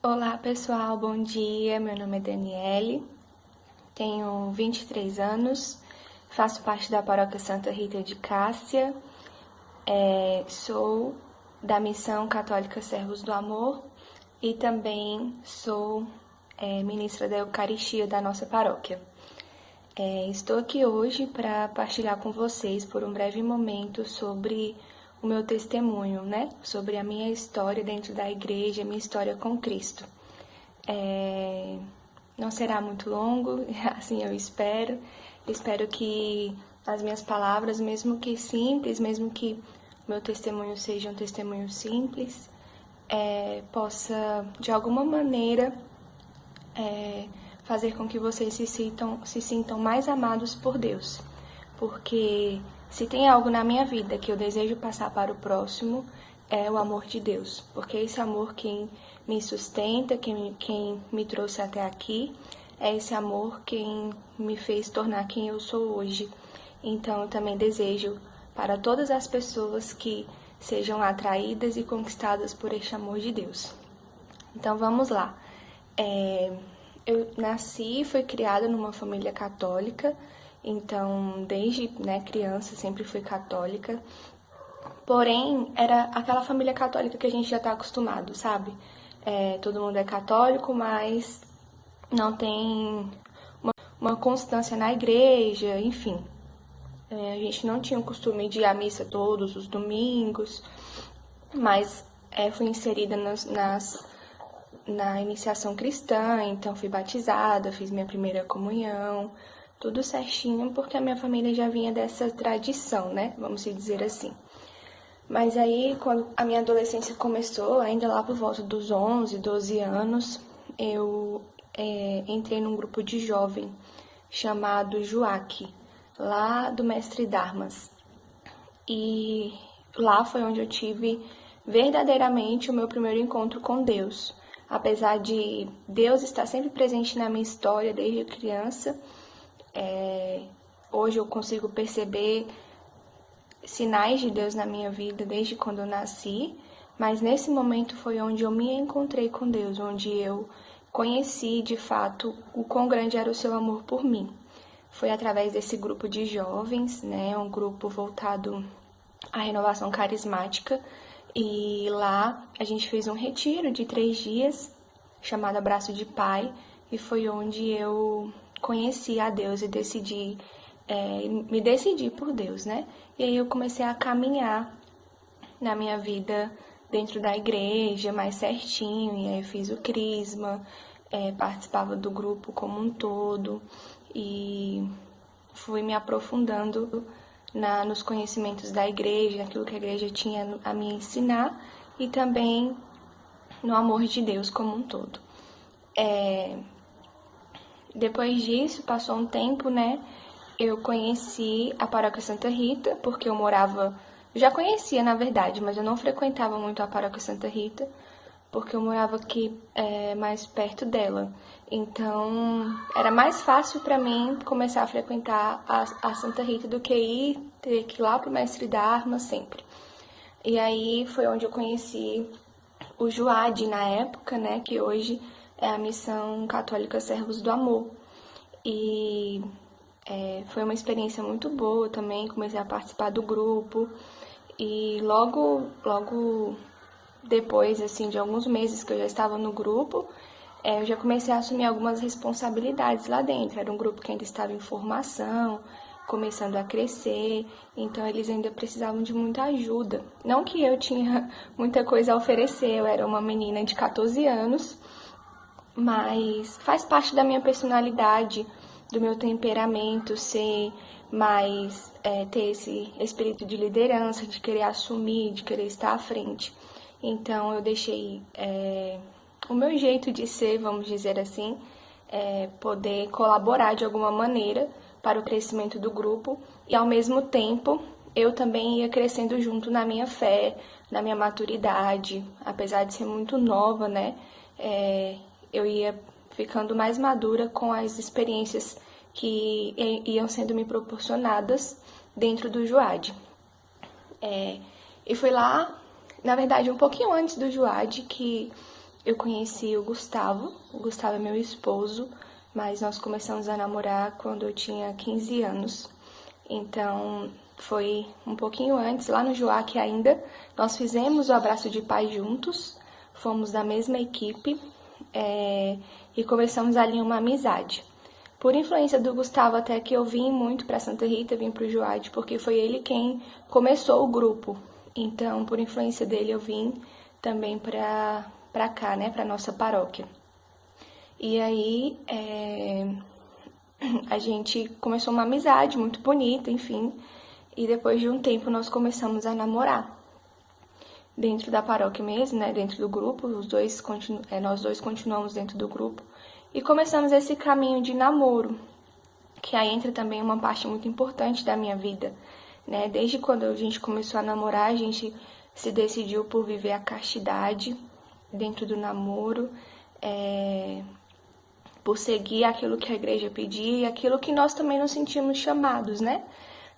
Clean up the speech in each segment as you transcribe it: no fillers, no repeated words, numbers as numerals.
Olá pessoal, bom dia. Meu nome é Daniele, tenho 23 anos, faço parte da Paróquia Santa Rita de Cássia, sou da Missão Católica Servos do Amor e também sou ministra da Eucaristia da nossa paróquia. Estou aqui hoje para partilhar com vocês por um breve momento sobre o meu testemunho, né? Sobre a minha história dentro da igreja, a minha história com Cristo. Não será muito longo, assim eu espero. Espero que as minhas palavras, mesmo que simples, mesmo que meu testemunho seja um testemunho simples, possa de alguma maneira fazer com que vocês se sintam mais amados por Deus. Porque se tem algo na minha vida que eu desejo passar para o próximo, é o amor de Deus. Porque esse amor quem me sustenta, quem me trouxe até aqui, é esse amor quem me fez tornar quem eu sou hoje. Então eu também desejo para todas as pessoas que sejam atraídas e conquistadas por este amor de Deus. Então vamos lá. Eu nasci e fui criada numa família católica, então desde criança sempre fui católica. Porém, era aquela família católica que a gente já está acostumado, sabe? Todo mundo é católico, mas não tem uma constância na igreja, enfim. A gente não tinha o costume de ir à missa todos os domingos, mas fui inserida na iniciação cristã, então fui batizada, fiz minha primeira comunhão, tudo certinho, porque a minha família já vinha dessa tradição, né? Vamos dizer assim. Mas aí, quando a minha adolescência começou, ainda lá por volta dos 11, 12 anos, eu entrei num grupo de jovem chamado JUAC, lá do Mestre Darmas. E lá foi onde eu tive verdadeiramente o meu primeiro encontro com Deus. Apesar de Deus estar sempre presente na minha história desde criança, hoje eu consigo perceber sinais de Deus na minha vida desde quando eu nasci, mas nesse momento foi onde eu me encontrei com Deus, onde eu conheci de fato o quão grande era o seu amor por mim. Foi através desse grupo de jovens, né, um grupo voltado à renovação carismática, e lá a gente fez um retiro de 3 dias, chamado Abraço de Pai, e foi onde eu conheci a Deus e me decidi por Deus, né? E aí eu comecei a caminhar na minha vida dentro da igreja, mais certinho, e aí eu fiz o crisma, participava do grupo como um todo, e fui me aprofundando nos conhecimentos da igreja, naquilo que a igreja tinha a me ensinar, e também no amor de Deus como um todo. Depois disso, passou um tempo, né? Eu conheci a Paróquia Santa Rita, porque eu já conhecia, na verdade, mas eu não frequentava muito a Paróquia Santa Rita, porque eu morava aqui mais perto dela. Então, era mais fácil para mim começar a frequentar a Santa Rita do que ter que ir lá pro Mestre Darmas sempre. E aí foi onde eu conheci o JUAD na época, né, que hoje é a Missão Católica Servos do Amor. E foi uma experiência muito boa também, comecei a participar do grupo, e logo depois, assim, de alguns meses que eu já estava no grupo, eu já comecei a assumir algumas responsabilidades lá dentro. Era um grupo que ainda estava em formação, começando a crescer, então eles ainda precisavam de muita ajuda. Não que eu tinha muita coisa a oferecer, eu era uma menina de 14 anos, mas faz parte da minha personalidade, do meu temperamento ser mais, ter esse espírito de liderança, de querer assumir, de querer estar à frente. Então eu deixei o meu jeito de ser, vamos dizer assim, poder colaborar de alguma maneira para o crescimento do grupo, e ao mesmo tempo eu também ia crescendo junto na minha fé, na minha maturidade. Apesar de ser muito nova, né, eu ia ficando mais madura com as experiências que iam sendo me proporcionadas dentro do JUAD. E foi lá, na verdade, um pouquinho antes do JUAD, que eu conheci o Gustavo. O Gustavo é meu esposo, mas nós começamos a namorar quando eu tinha 15 anos. Então, foi um pouquinho antes, lá no Joac ainda, nós fizemos o Abraço de Pai juntos, fomos da mesma equipe e começamos ali uma amizade. Por influência do Gustavo, até que eu vim muito para Santa Rita, vim para o Joade, porque foi ele quem começou o grupo. Então, por influência dele, eu vim também para cá, né, para nossa paróquia. E aí, a gente começou uma amizade muito bonita, enfim. E depois de um tempo, nós começamos a namorar. Dentro da paróquia mesmo, né, dentro do grupo, nós dois continuamos dentro do grupo. E começamos esse caminho de namoro, que aí entra também uma parte muito importante da minha vida, né? Desde quando a gente começou a namorar, a gente se decidiu por viver a castidade dentro do namoro, por seguir aquilo que a igreja pedia e aquilo que nós também nos sentimos chamados, né?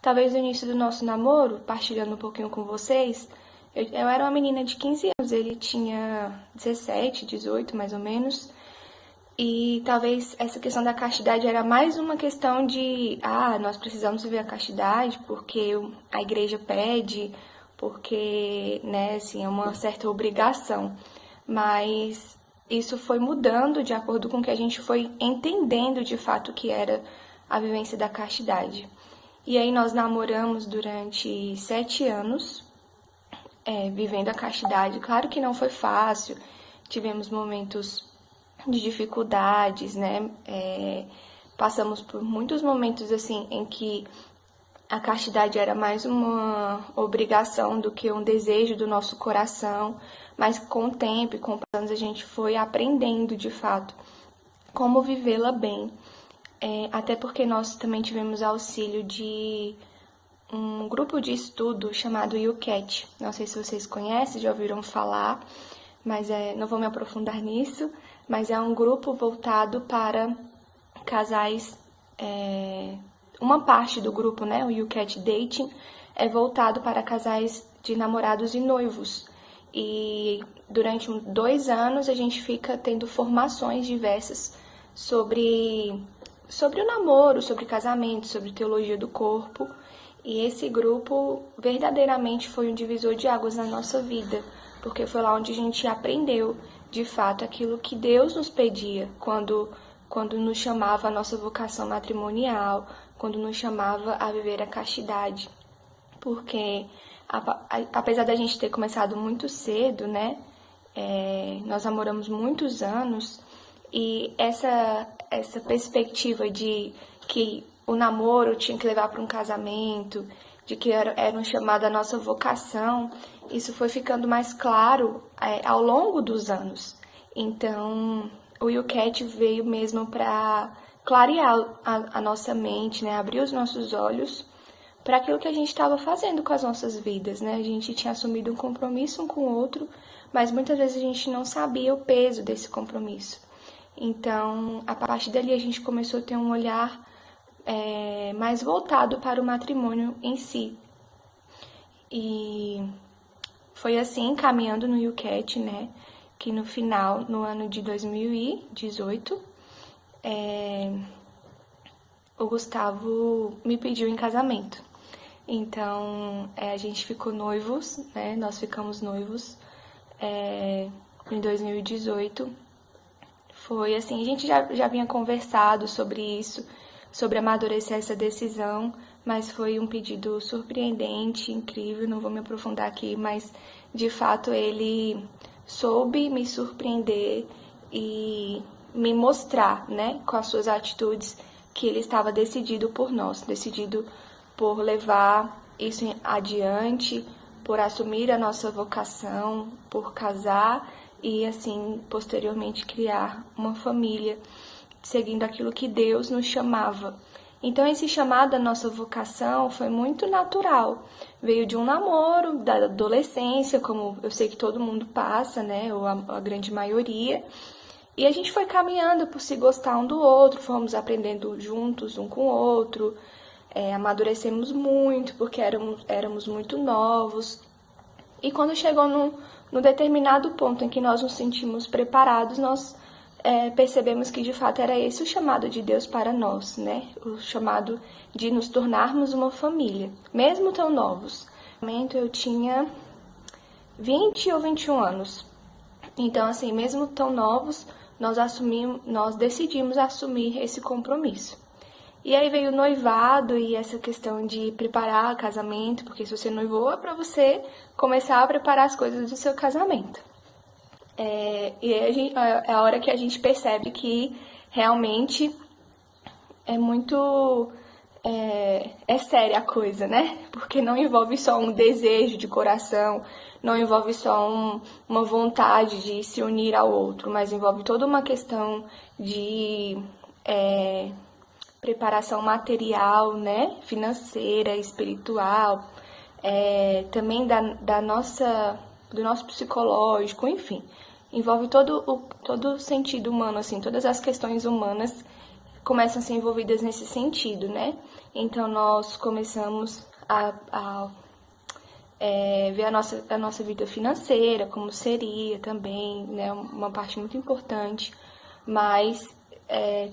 Talvez no início do nosso namoro, partilhando um pouquinho com vocês, eu era uma menina de 15 anos, ele tinha 17, 18 mais ou menos. E talvez essa questão da castidade era mais uma questão de, nós precisamos viver a castidade porque a igreja pede, porque, né, assim, é uma certa obrigação. Mas isso foi mudando de acordo com o que a gente foi entendendo de fato que era a vivência da castidade. E aí nós namoramos durante 7 anos, vivendo a castidade. Claro que não foi fácil, tivemos momentos de dificuldades, né? Passamos por muitos momentos assim em que a castidade era mais uma obrigação do que um desejo do nosso coração, mas com o tempo e com os anos a gente foi aprendendo de fato como vivê-la bem, até porque nós também tivemos auxílio de um grupo de estudo chamado UCAT. Não sei se vocês conhecem, já ouviram falar, mas não vou me aprofundar nisso, mas é um grupo voltado para casais, uma parte do grupo, né, o UCAT Dating, é voltado para casais de namorados e noivos. E durante 2 anos a gente fica tendo formações diversas sobre o namoro, sobre casamento, sobre teologia do corpo. E esse grupo verdadeiramente foi um divisor de águas na nossa vida, porque foi lá onde a gente aprendeu, de fato, aquilo que Deus nos pedia quando nos chamava a nossa vocação matrimonial, quando nos chamava a viver a castidade. Porque, apesar da gente ter começado muito cedo, né, nós namoramos muitos anos, e essa perspectiva de que o namoro tinha que levar para um casamento, de que era um chamado à nossa vocação, isso foi ficando mais claro ao longo dos anos. Então, o UCAT veio mesmo para clarear a nossa mente, né? Abrir os nossos olhos para aquilo que a gente estava fazendo com as nossas vidas, né? A gente tinha assumido um compromisso um com o outro, mas muitas vezes a gente não sabia o peso desse compromisso. Então, a partir dali a gente começou a ter um olhar mais voltado para o matrimônio em si. E foi assim, caminhando no UCAT, né, que no final, no ano de 2018, o Gustavo me pediu em casamento. Então, a gente ficou noivos, né, nós ficamos noivos em 2018. Foi assim, a gente já vinha conversado sobre isso, sobre amadurecer essa decisão, mas foi um pedido surpreendente, incrível, não vou me aprofundar aqui, mas de fato ele soube me surpreender e me mostrar, né, com as suas atitudes, que ele estava decidido por nós, decidido por levar isso adiante, por assumir a nossa vocação, por casar e assim posteriormente criar uma família, seguindo aquilo que Deus nos chamava. Então, esse chamado à nossa vocação foi muito natural. Veio de um namoro, da adolescência, como eu sei que todo mundo passa, né? Ou a grande maioria. E a gente foi caminhando por se gostar um do outro, fomos aprendendo juntos, um com o outro. Amadurecemos muito, porque éramos muito novos. E quando chegou no determinado ponto em que nós nos sentimos preparados, nós percebemos que de fato era esse o chamado de Deus para nós, né? O chamado de nos tornarmos uma família, mesmo tão novos. No momento eu tinha 20 ou 21 anos. Então, assim, mesmo tão novos, nós decidimos assumir esse compromisso. E aí veio o noivado e essa questão de preparar o casamento, porque se você noivou é para você começar a preparar as coisas do seu casamento. E aí é a hora que a gente percebe que realmente é muito séria a coisa, né? Porque não envolve só um desejo de coração, não envolve só uma vontade de se unir ao outro, mas envolve toda uma questão de preparação material, né? Financeira, espiritual, também do nosso psicológico, enfim. Envolve todo o sentido humano, assim, todas as questões humanas começam a ser envolvidas nesse sentido, né? Então, nós começamos a ver a nossa vida financeira, como seria também, né? Uma parte muito importante, mas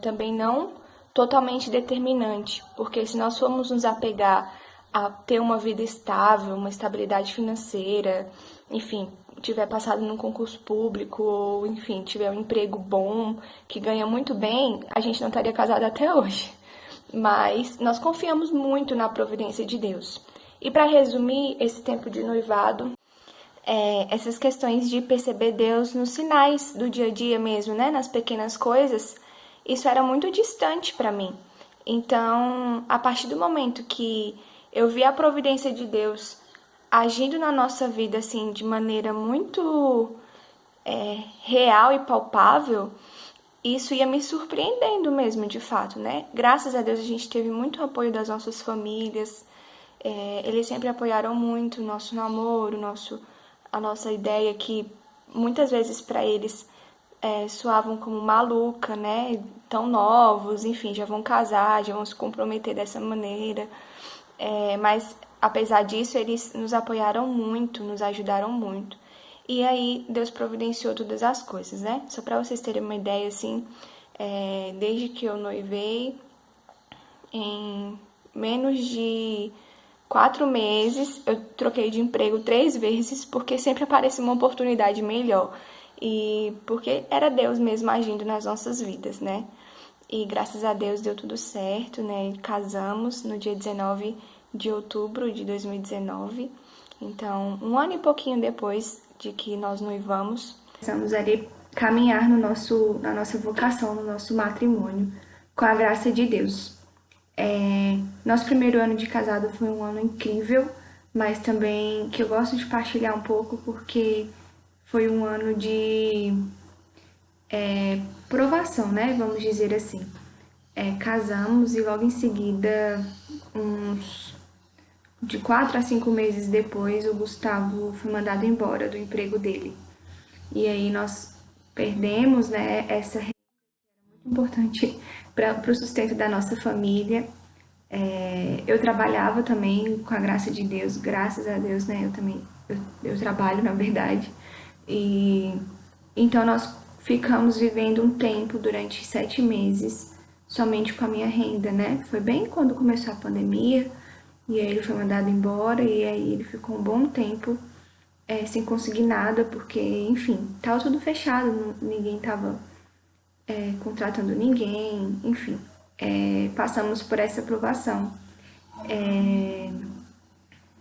também não totalmente determinante, porque se nós formos nos apegar a ter uma vida estável, uma estabilidade financeira, enfim, tiver passado num concurso público, ou enfim, tiver um emprego bom, que ganha muito bem, a gente não estaria casado até hoje. Mas nós confiamos muito na providência de Deus. E para resumir esse tempo de noivado, essas questões de perceber Deus nos sinais do dia a dia mesmo, né, nas pequenas coisas, isso era muito distante para mim. Então, a partir do momento que eu vi a providência de Deus agindo na nossa vida assim de maneira muito real e palpável, isso ia me surpreendendo mesmo, de fato, né? Graças a Deus a gente teve muito apoio das nossas famílias, eles sempre apoiaram muito o nosso namoro, a nossa ideia que muitas vezes para eles soavam como maluca, né? Tão novos, enfim, já vão casar, já vão se comprometer dessa maneira. Mas, apesar disso, eles nos apoiaram muito, nos ajudaram muito. E aí, Deus providenciou todas as coisas, né? Só para vocês terem uma ideia, assim, desde que eu noivei, em menos de 4 meses, eu troquei de emprego 3 vezes, porque sempre aparecia uma oportunidade melhor. E porque era Deus mesmo agindo nas nossas vidas, né? E graças a Deus deu tudo certo, né? Casamos no dia 19 de outubro de 2019. Então, um ano e pouquinho depois de que nós noivamos, começamos ali caminhar na nossa vocação, no nosso matrimônio, com a graça de Deus. Nosso primeiro ano de casado foi um ano incrível, mas também que eu gosto de partilhar um pouco porque foi um ano de provação, né? Vamos dizer assim. Casamos e logo em seguida, de 4 a 5 meses depois, o Gustavo foi mandado embora do emprego dele. E aí nós perdemos, né, essa renda muito importante para o sustento da nossa família. Eu trabalhava também, com a graça de Deus, graças a Deus, né? Eu trabalho, na verdade. E então nós ficamos vivendo um tempo durante 7 meses somente com a minha renda, né? Foi bem quando começou a pandemia, e aí ele foi mandado embora, e aí ele ficou um bom tempo sem conseguir nada, porque, enfim, tava tudo fechado, ninguém tava contratando ninguém, enfim. Passamos por essa provação.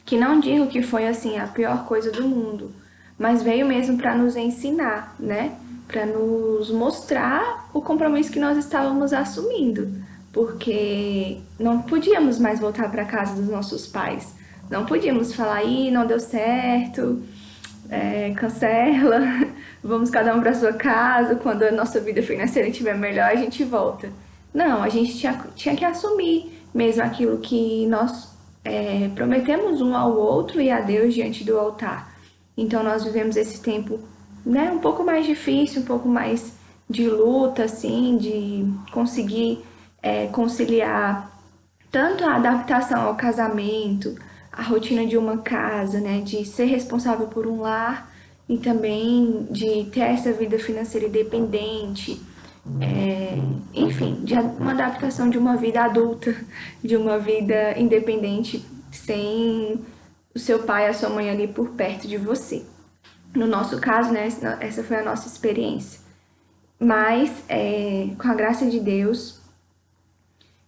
Que não digo que foi, assim, a pior coisa do mundo, mas veio mesmo para nos ensinar, né? Para nos mostrar o compromisso que nós estávamos assumindo, porque não podíamos mais voltar para casa dos nossos pais, não podíamos falar, ih, não deu certo, cancela, vamos cada um para sua casa, quando a nossa vida financeira estiver melhor a gente volta. Não, a gente tinha que assumir mesmo aquilo que nós prometemos um ao outro e a Deus diante do altar. Então nós vivemos esse tempo, né, um pouco mais difícil, um pouco mais de luta, assim, de conseguir conciliar tanto a adaptação ao casamento, a rotina de uma casa, né, de ser responsável por um lar e também de ter essa vida financeira independente, enfim, de uma adaptação de uma vida adulta, de uma vida independente, sem o seu pai e a sua mãe ali por perto de você. No nosso caso, né, essa foi a nossa experiência. Mas, com a graça de Deus,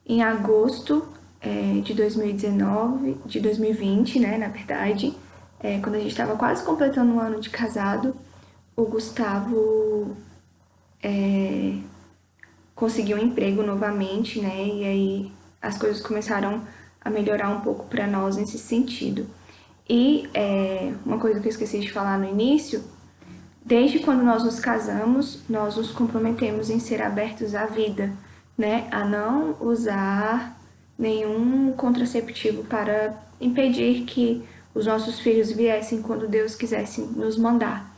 em agosto de 2019, de 2020, né, na verdade, quando a gente estava quase completando um ano de casado, o Gustavo conseguiu um emprego novamente, né, e aí as coisas começaram a melhorar um pouco para nós nesse sentido. E uma coisa que eu esqueci de falar no início, desde quando nós nos casamos, nós nos comprometemos em ser abertos à vida, né? A não usar nenhum contraceptivo para impedir que os nossos filhos viessem quando Deus quisesse nos mandar.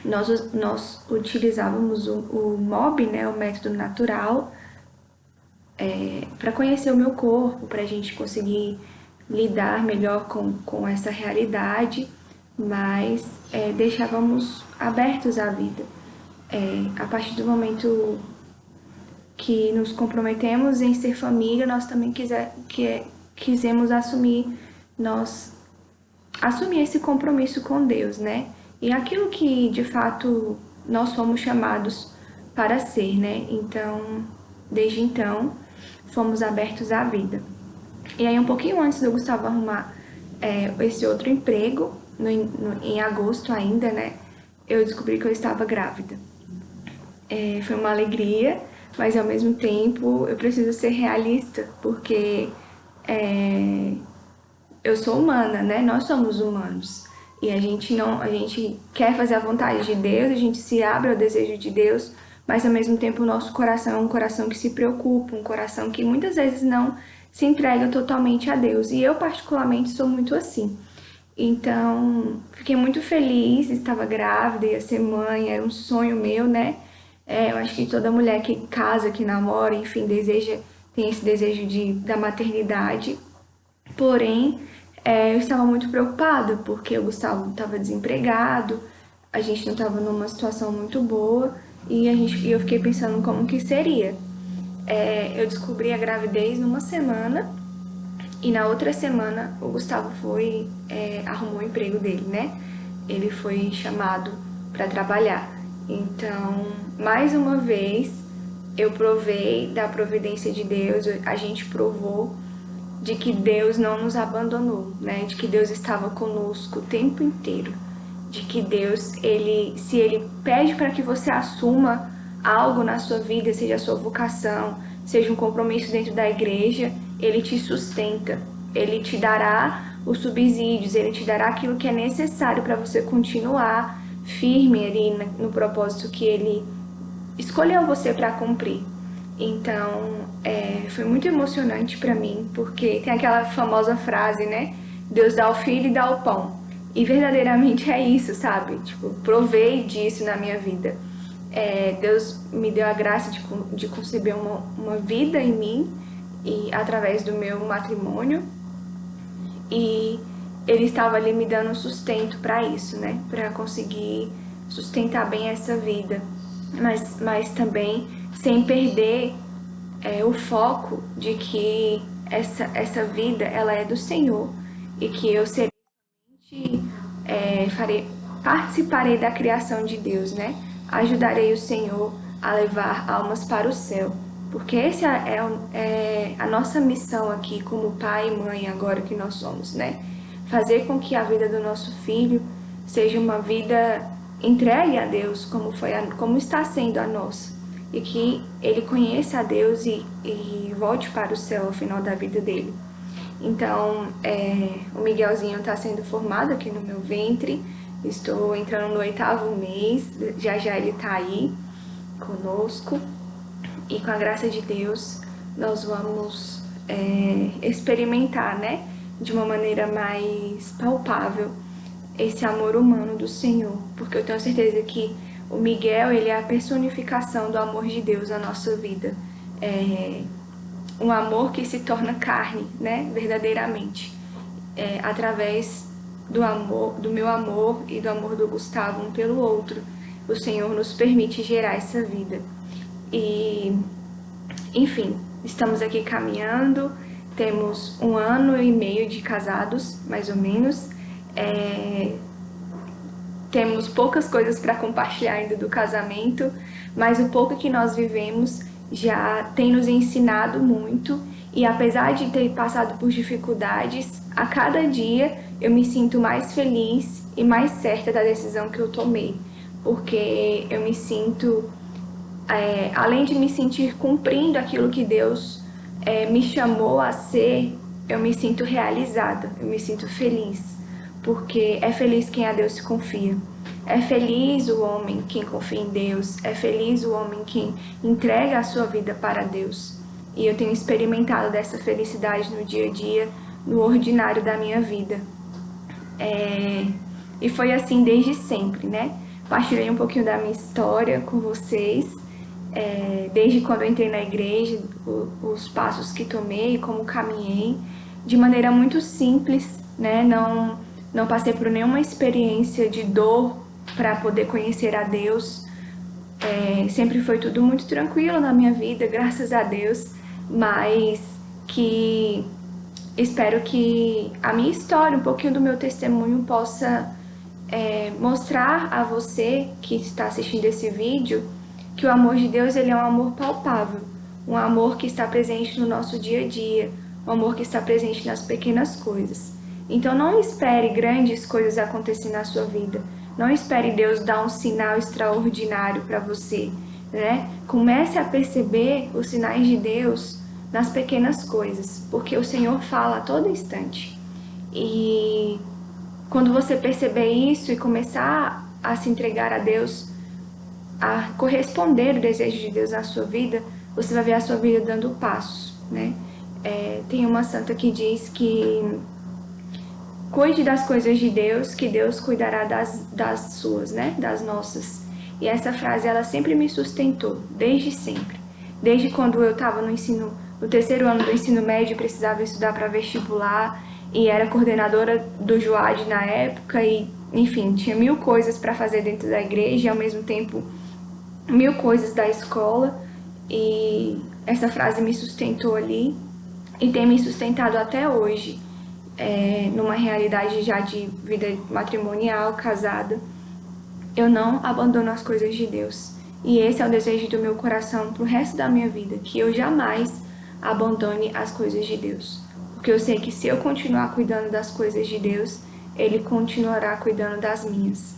Nós utilizávamos o MOB, né, o método natural, para conhecer o meu corpo, para a gente conseguir lidar melhor com essa realidade, mas deixávamos abertos à vida. A partir do momento que nos comprometemos em ser família, nós também quisemos assumir esse compromisso com Deus, né? E aquilo que de fato nós fomos chamados para ser, né? Então, desde então, fomos abertos à vida. E aí, um pouquinho antes do Gustavo arrumar esse outro emprego, em agosto ainda, né? Eu descobri que eu estava grávida. Foi uma alegria, mas ao mesmo tempo eu preciso ser realista, porque eu sou humana, né? Nós somos humanos. E a gente quer fazer a vontade de Deus, a gente se abre ao desejo de Deus, mas ao mesmo tempo o nosso coração é um coração que se preocupa, um coração que muitas vezes não se entrega totalmente a Deus. E eu particularmente sou muito assim. Então, fiquei muito feliz, estava grávida, ia ser mãe, era um sonho meu, né? Eu acho que toda mulher que casa, que namora, enfim, tem esse desejo da maternidade. Porém, eu estava muito preocupada, porque o Gustavo estava desempregado, a gente não estava numa situação muito boa, e eu fiquei pensando como que seria. Eu descobri a gravidez numa semana, e na outra semana o Gustavo arrumou o emprego dele, né? Ele foi chamado para trabalhar. Então, mais uma vez, eu provei da providência de Deus, a gente provou de que Deus não nos abandonou, né? De que Deus estava conosco o tempo inteiro. De que Deus, se Ele pede para que você assuma algo na sua vida, seja a sua vocação, seja um compromisso dentro da igreja, Ele te sustenta. Ele te dará os subsídios, Ele te dará aquilo que é necessário para você continuar firme ali no propósito que Ele escolheu você para cumprir. Então, foi muito emocionante para mim, porque tem aquela famosa frase, né? Deus dá o filho e dá o pão. E verdadeiramente é isso, sabe? Tipo, provei disso na minha vida. Deus me deu a graça de conceber uma vida em mim, e através do meu matrimônio, e Ele estava ali me dando sustento para isso, né? Para conseguir sustentar bem essa vida, mas também sem perder o foco de que essa vida ela é do Senhor, e que eu participarei da criação de Deus, né? Ajudarei o Senhor a levar almas para o céu, porque essa é a nossa missão aqui como pai e mãe agora que nós somos, né? Fazer com que a vida do nosso filho seja uma vida entregue a Deus, como está sendo a nossa, e que ele conheça a Deus e volte para o céu ao final da vida dele. Então, o Miguelzinho está sendo formado aqui no meu ventre, estou entrando no 8º mês, já já ele está aí conosco, e com a graça de Deus nós vamos experimentar, né, de uma maneira mais palpável esse amor humano do Senhor, porque eu tenho certeza que o Miguel, ele é a personificação do amor de Deus na nossa vida. Um amor que se torna carne, né, verdadeiramente, através do meu amor e do amor do Gustavo um pelo outro. O Senhor nos permite gerar essa vida. E, enfim, estamos aqui caminhando, temos 1 ano e meio de casados, mais ou menos. Temos poucas coisas para compartilhar ainda do casamento, mas o pouco que nós vivemos já tem nos ensinado muito. E apesar de ter passado por dificuldades, a cada dia eu me sinto mais feliz e mais certa da decisão que eu tomei, porque eu me sinto, além de me sentir cumprindo aquilo que Deus me chamou a ser, eu me sinto realizada, eu me sinto feliz, porque é feliz quem a Deus se confia. É feliz o homem quem confia em Deus, é feliz o homem quem entrega a sua vida para Deus. E eu tenho experimentado dessa felicidade no dia a dia, no ordinário da minha vida. E foi assim desde sempre, né? Partilhei um pouquinho da minha história com vocês, desde quando eu entrei na igreja, os passos que tomei, como caminhei, de maneira muito simples, né? Não passei por nenhuma experiência de dor para poder conhecer a Deus. Sempre foi tudo muito tranquilo na minha vida, graças a Deus, mas que espero que a minha história, um pouquinho do meu testemunho, possa mostrar a você que está assistindo esse vídeo que o amor de Deus, ele é um amor palpável, um amor que está presente no nosso dia a dia, um amor que está presente nas pequenas coisas. Então não espere grandes coisas acontecerem na sua vida, não espere Deus dar um sinal extraordinário para você, né? Comece a perceber os sinais de Deus nas pequenas coisas, porque o Senhor fala a todo instante. E quando você perceber isso e começar a se entregar a Deus, a corresponder ao desejo de Deus na sua vida, você vai ver a sua vida dando passos, né? Tem uma santa que diz que cuide das coisas de Deus, que Deus cuidará das suas, né? Das nossas. E essa frase, ela sempre me sustentou, desde sempre. Desde quando eu estava no 3º ano do ensino médio, precisava estudar para vestibular, e era coordenadora do JUAD na época, e, enfim, tinha 1000 coisas para fazer dentro da igreja, e ao mesmo tempo 1000 coisas da escola, e essa frase me sustentou ali, e tem me sustentado até hoje, numa realidade já de vida matrimonial, casada. Eu não abandono as coisas de Deus, e esse é o desejo do meu coração pro resto da minha vida, que eu jamais abandone as coisas de Deus, porque eu sei que se eu continuar cuidando das coisas de Deus, Ele continuará cuidando das minhas.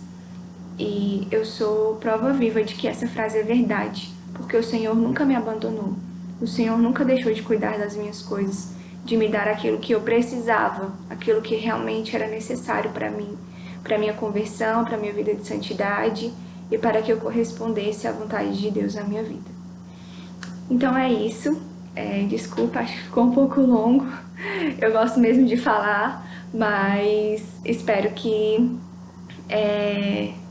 E eu sou prova viva de que essa frase é verdade, porque o Senhor nunca me abandonou. O Senhor nunca deixou de cuidar das minhas coisas, de me dar aquilo que eu precisava, aquilo que realmente era necessário para mim, para minha conversão, para minha vida de santidade e para que eu correspondesse à vontade de Deus na minha vida. Então é isso. Desculpa, acho que ficou um pouco longo. Eu gosto mesmo de falar, mas espero que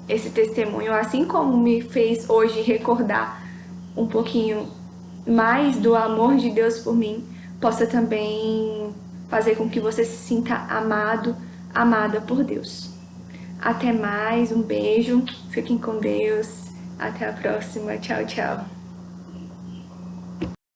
esse testemunho, assim como me fez hoje recordar um pouquinho mais do amor de Deus por mim, possa também fazer com que você se sinta amado, amada por Deus. Até mais, um beijo, fiquem com Deus, até a próxima, tchau, tchau.